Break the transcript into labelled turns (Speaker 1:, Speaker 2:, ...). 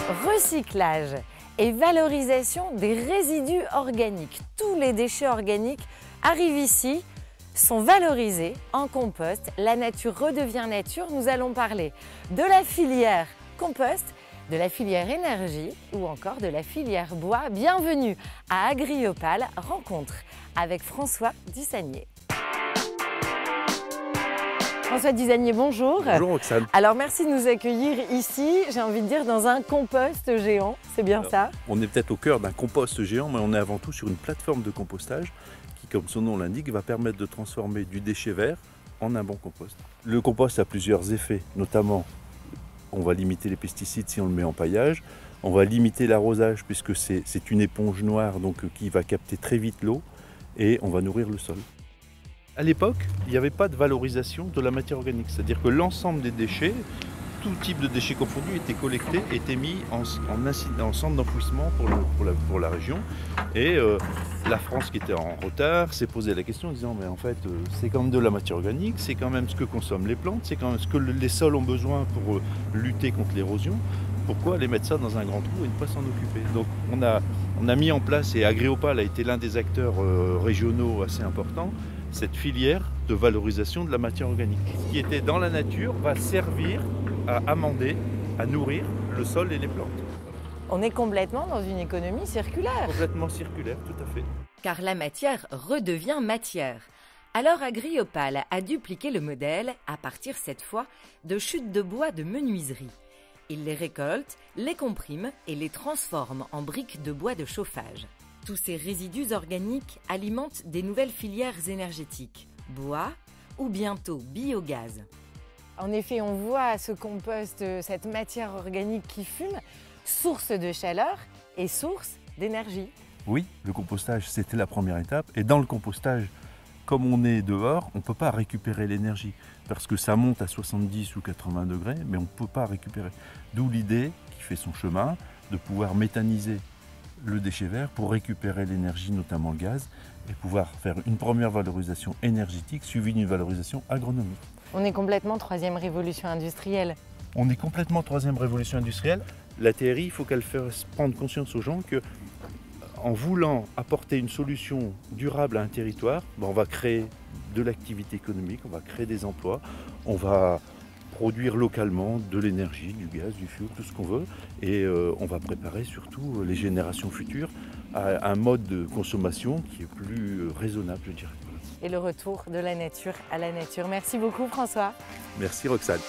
Speaker 1: Recyclage et valorisation des résidus organiques. Tous les déchets organiques arrivent ici, sont valorisés en compost. La nature redevient nature. Nous allons parler de la filière compost, de la filière énergie ou encore de la filière bois. Bienvenue à Agriopal, rencontre avec François Dussagnier. François Dussagnier, bonjour.
Speaker 2: Bonjour Roxane.
Speaker 1: Alors merci de nous accueillir ici, j'ai envie de dire dans un compost géant, c'est bien ça?
Speaker 2: On est peut-être au cœur d'un compost géant, mais on est avant tout sur une plateforme de compostage qui, comme son nom l'indique, va permettre de transformer du déchet vert en un bon compost. Le compost a plusieurs effets, notamment on va limiter les pesticides si on le met en paillage, on va limiter l'arrosage puisque c'est une éponge noire donc, qui va capter très vite l'eau et on va nourrir le sol. À l'époque, il n'y avait pas de valorisation de la matière organique, c'est-à-dire que l'ensemble des déchets, tout type de déchets confondus, étaient collectés, étaient mis en centre d'enfouissement pour la région. Et la France, qui était en retard, s'est posé la question en disant mais en fait, c'est quand même de la matière organique, c'est quand même ce que consomment les plantes, c'est quand même ce que les sols ont besoin pour lutter contre l'érosion. Pourquoi aller mettre ça dans un grand trou et ne pas s'en occuper? Donc on a mis en place, et Agriopal a été l'un des acteurs régionaux assez importants, cette filière de valorisation de la matière organique. Ce qui était dans la nature va servir à amender, à nourrir le sol et les plantes.
Speaker 1: On est complètement dans une économie circulaire.
Speaker 2: Complètement circulaire, tout à fait.
Speaker 1: Car la matière redevient matière. Alors Agriopal a dupliqué le modèle à partir cette fois de chutes de bois de menuiserie. Il les récolte, les comprime et les transforme en briques de bois de chauffage. Tous ces résidus organiques alimentent des nouvelles filières énergétiques, bois ou bientôt biogaz. En effet, on voit ce compost, cette matière organique qui fume, source de chaleur et source d'énergie.
Speaker 2: Oui, le compostage, c'était la première étape. Et dans le compostage, comme on est dehors, on ne peut pas récupérer l'énergie parce que ça monte à 70 ou 80 degrés, mais on ne peut pas récupérer. D'où l'idée, qui fait son chemin, de pouvoir méthaniser le déchet vert pour récupérer l'énergie, notamment le gaz, et pouvoir faire une première valorisation énergétique suivie d'une valorisation agronomique.
Speaker 1: On est complètement troisième révolution industrielle.
Speaker 2: On est complètement troisième révolution industrielle. La TRI, il faut qu'elle fasse prendre conscience aux gens que, en voulant apporter une solution durable à un territoire, on va créer de l'activité économique, on va créer des emplois, on va produire localement de l'énergie, du gaz, du fioul, tout ce qu'on veut, et on va préparer surtout les générations futures à un mode de consommation qui est plus raisonnable, je dirais.
Speaker 1: Et le retour de la nature à la nature. Merci beaucoup François.
Speaker 2: Merci Roxane.